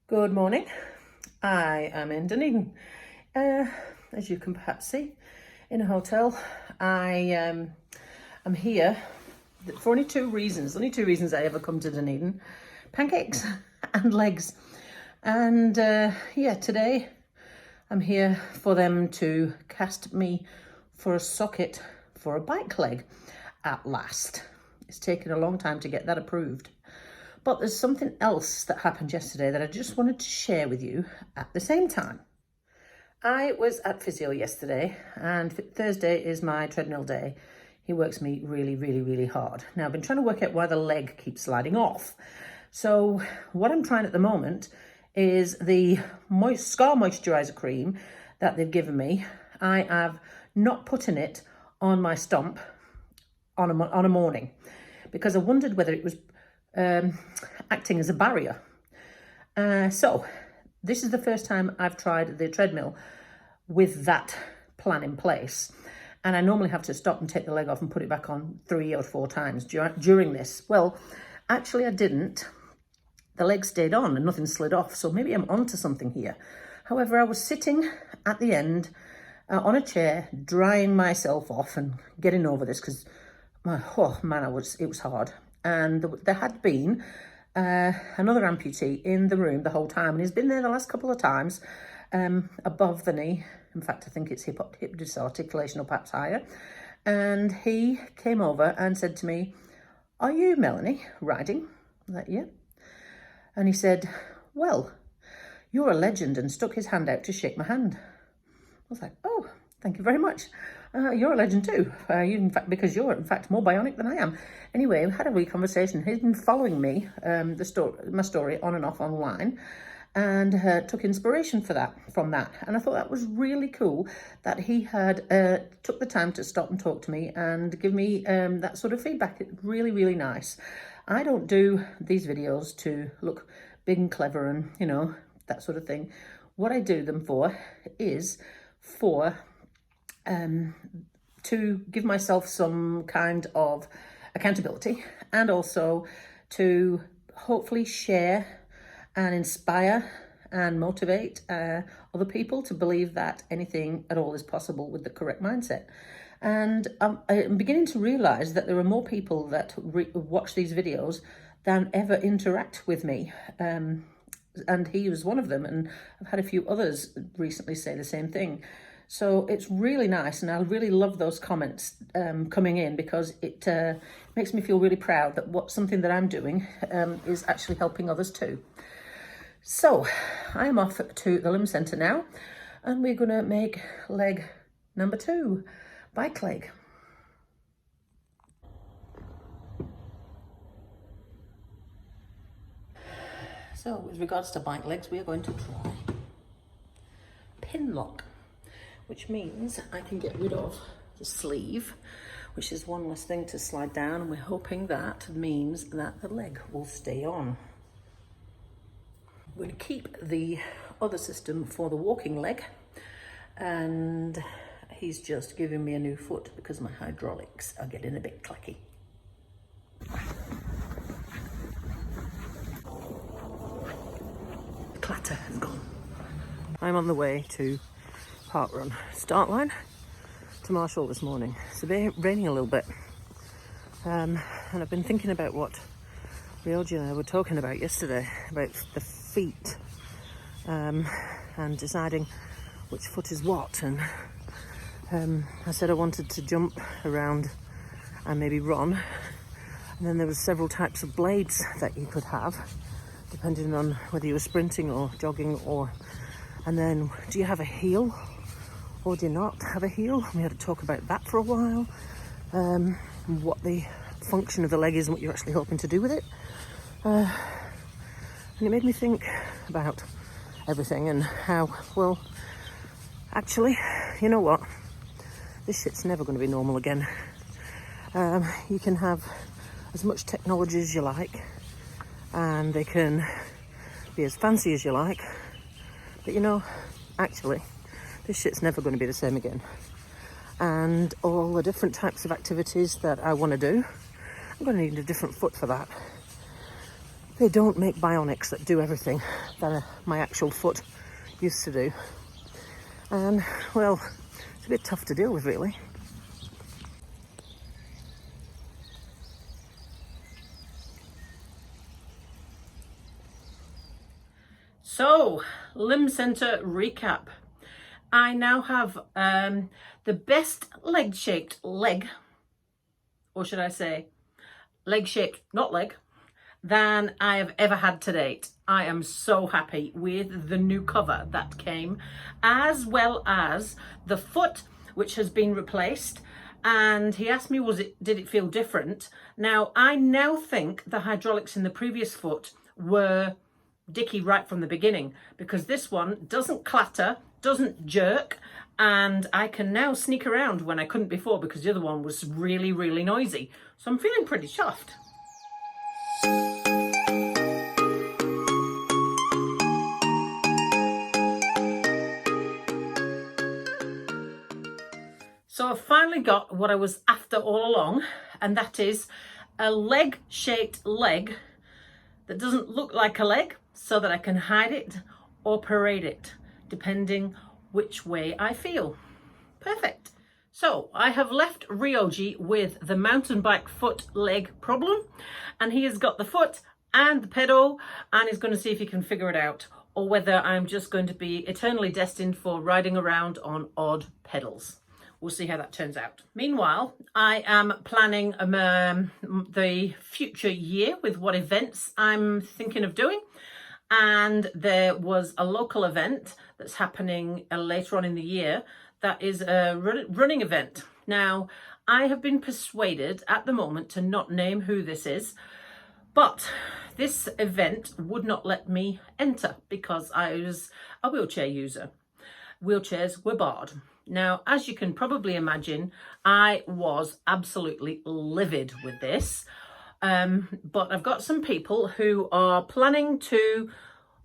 Good morning. I am in Dunedin, as you can perhaps see, in a hotel. I am here for only two reasons. Only two reasons I ever come to Dunedin: pancakes and legs. And yeah, today I'm here for them to cast me for a socket for a bike leg at last. It's taken a long time to get that approved. But there's something else that happened yesterday that I just wanted to share with you at the same time. I was at physio yesterday, and Thursday is my treadmill day. He works me really hard. Now, I've been trying to work out why the leg keeps sliding off. So what I'm trying at the moment is the Scar Moisturiser cream that they've given me. I have not putting it on my stump on a morning because I wondered whether it was acting as a barrier. So this is the first time I've tried the treadmill with that plan in place. And I normally have to stop and take the leg off and put it back on 3 or 4 times during this. Well, actually I didn't. The leg stayed on and nothing slid off. So maybe I'm onto something here. However, I was sitting at the end on a chair, drying myself off and getting over this because, oh man, it was hard. And there had been another amputee in the room the whole time, and he's been there the last couple of times above the knee. In fact, I think it's hip disarticulation or perhaps higher. And he came over and said to me, "Are you Melanie riding?" I'm like, "Yeah." And he said, "Well, you're a legend," and stuck his hand out to shake my hand. I was like, "Oh, thank you very much. You're a legend too, because you're in fact more bionic than I am." Anyway, we had a wee conversation. He's been following me, my story on and off online, and took inspiration from that. And I thought that was really cool that he had took the time to stop and talk to me and give me that sort of feedback. It's really nice. I don't do these videos to look big and clever and, that sort of thing. What I do them for is to give myself some kind of accountability, and also to hopefully share and inspire and motivate other people to believe that anything at all is possible with the correct mindset. And I'm beginning to realize that there are more people that watch these videos than ever interact with me. And he was one of them, and I've had a few others recently say the same thing. So it's really nice, and I really love those comments coming in, because it makes me feel really proud that something that I'm doing is actually helping others too. So I am off to the limb centre now, and we're going to make leg number 2, bike leg. So with regards to bike legs, we are going to try pin lock, which means I can get rid of the sleeve, which is one less thing to slide down, and we're hoping that means that the leg will stay on. We're going to keep the other system for the walking leg, and he's just giving me a new foot because my hydraulics are getting a bit clacky. The clatter has gone. I'm on the way to Park Run start line to Marshall this morning. It's raining a little bit, and I've been thinking about what Ryoji and I were talking about yesterday about the feet, and deciding which foot is what. And I said I wanted to jump around and maybe run, and then there was several types of blades that you could have depending on whether you were sprinting or jogging, and then do you have a heel or do you not have a heel? We had to talk about that for a while, what the function of the leg is and what you're actually hoping to do with it. And it made me think about everything and how, well, actually, you know what? This shit's never going to be normal again. You can have as much technology as you like, and they can be as fancy as you like, but actually, this shit's never going to be the same again. And all the different types of activities that I want to do, I'm going to need a different foot for that. they don't make bionics that do everything that my actual foot used to do. And, well, it's a bit tough to deal with, really. So, limb centre recap. I now have the best leg-shaped leg, or should I say leg-shaped, not leg, than I have ever had to date. I am so happy with the new cover that came, as well as the foot, which has been replaced. And he asked me, did it feel different? Now, I now think the hydraulics in the previous foot were dicky right from the beginning, because this one doesn't clatter, doesn't jerk, and I can now sneak around when I couldn't before because the other one was really, really noisy. So I'm feeling pretty chuffed. So I've finally got what I was after all along, and that is a leg-shaped leg that doesn't look like a leg, so that I can hide it or parade it, depending which way I feel. Perfect. So I have left Ryoji with the mountain bike foot leg problem, and he has got the foot and the pedal, and he's going to see if he can figure it out, or whether I'm just going to be eternally destined for riding around on odd pedals. We'll see how that turns out. Meanwhile, I am planning the future year with what events I'm thinking of doing. And there was a local event that's happening later on in the year that is a running event. Now, I have been persuaded at the moment to not name who this is, but this event would not let me enter because I was a wheelchair user. Wheelchairs were barred. Now, as you can probably imagine, I was absolutely livid with this. But I've got some people who are planning to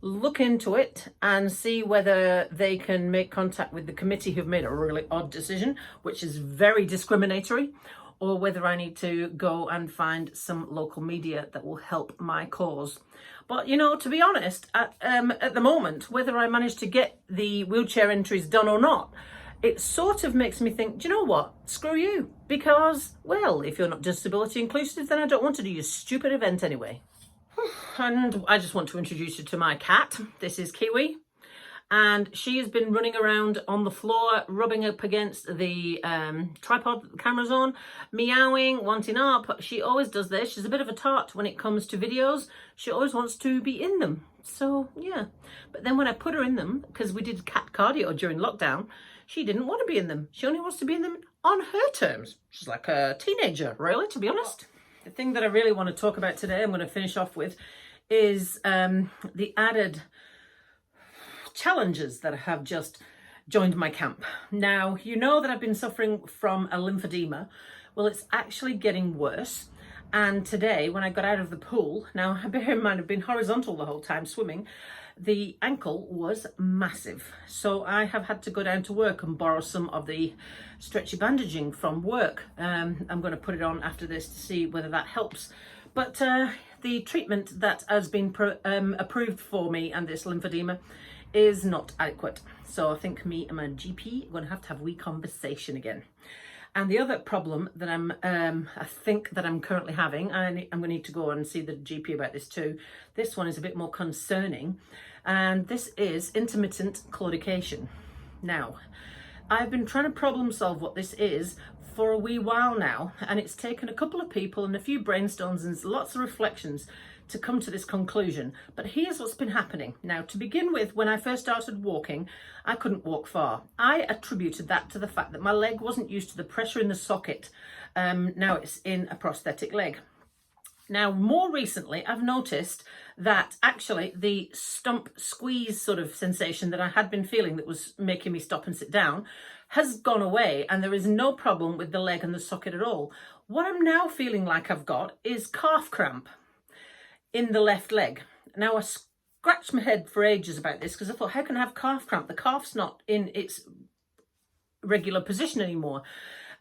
look into it and see whether they can make contact with the committee who've made a really odd decision, which is very discriminatory, or whether I need to go and find some local media that will help my cause. But, you know, to be honest, at the moment, whether I manage to get the wheelchair entries done or not, it sort of makes me think, do you know what? Screw you. Because, well, if you're not disability inclusive, then I don't want to do your stupid event anyway. And I just want to introduce you to my cat. This is Kiwi. And she has been running around on the floor, rubbing up against the tripod that the camera's on, meowing, wanting up. She always does this. She's a bit of a tart when it comes to videos. She always wants to be in them. So, yeah. But then when I put her in them, because we did cat cardio during lockdown, she didn't want to be in them. She only wants to be in them on her terms. She's like a teenager, really, to be honest. The thing that I really want to talk about today, I'm going to finish off with, is the added challenges that have just joined my camp. Now, you know that I've been suffering from a lymphedema. Well, it's actually getting worse. And today, when I got out of the pool, now bear in mind I've been horizontal the whole time swimming, the ankle was massive. So I have had to go down to work and borrow some of the stretchy bandaging from work. I'm going to put it on after this to see whether that helps. But the treatment that has been approved for me and this lymphedema is not adequate. So I think me and my GP are going to have a wee conversation again. And the other problem that I think that I'm currently having, I'm going to need to go and see the GP about this too. This one is a bit more concerning, and this is intermittent claudication. Now, I've been trying to problem solve what this is for a wee while now, and it's taken a couple of people and a few brainstorms and lots of reflections to come to this conclusion. But here's what's been happening. Now, to begin with, when I first started walking, I couldn't walk far. I attributed that to the fact that my leg wasn't used to the pressure in the socket. Now it's in a prosthetic leg. Now, more recently, I've noticed that actually the stump squeeze sort of sensation that I had been feeling that was making me stop and sit down has gone away, and there is no problem with the leg and the socket at all. What I'm now feeling like I've got is calf cramp in the left leg. Now, I scratched my head for ages about this because I thought, how can I have calf cramp? The calf's not in its regular position anymore.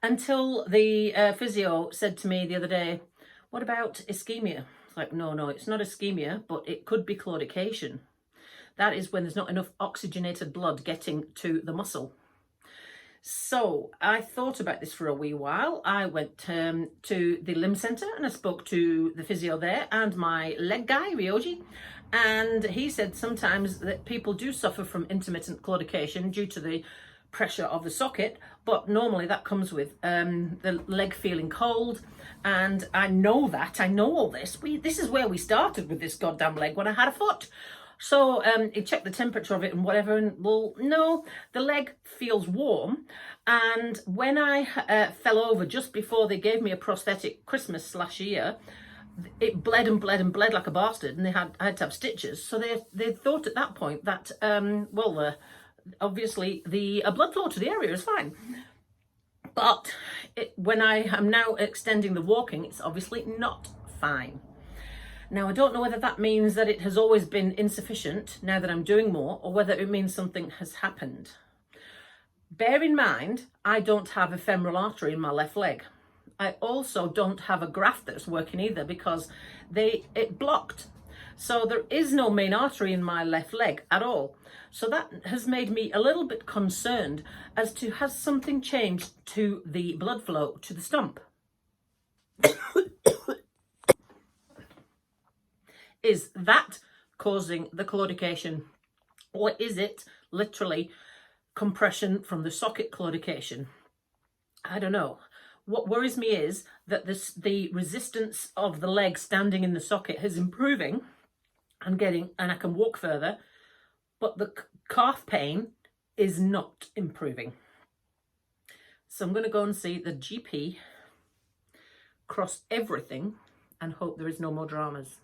Until the physio said to me the other day, What about ischemia? It's like, no, it's not ischemia, but it could be claudication. That is when there's not enough oxygenated blood getting to the muscle. So I thought about this for a wee while. I went to the limb centre and I spoke to the physio there and my leg guy, Ryoji, and he said sometimes that people do suffer from intermittent claudication due to the pressure of the socket, but normally that comes with the leg feeling cold. And I know all this. This is where we started with this goddamn leg when I had a foot. So he checked the temperature of it and whatever, and well, no, the leg feels warm. And when I fell over just before they gave me a prosthetic Christmas last year, it bled and bled and bled like a bastard, and I had to have stitches. So they thought at that point that obviously the blood flow to the area is fine. But when I am now extending the walking, it's obviously not fine. Now, I don't know whether that means that it has always been insufficient now that I'm doing more, or whether it means something has happened. Bear in mind, I don't have a femoral artery in my left leg. I also don't have a graft that's working either because it blocked. So there is no main artery in my left leg at all. So that has made me a little bit concerned as to has something changed to the blood flow to the stump. Is that causing the claudication, or is it literally compression from the socket claudication? I don't know. What worries me is that the resistance of the leg standing in the socket is improving and I can walk further, but the calf pain is not improving. So I'm going to go and see the GP, cross everything, and hope there is no more dramas.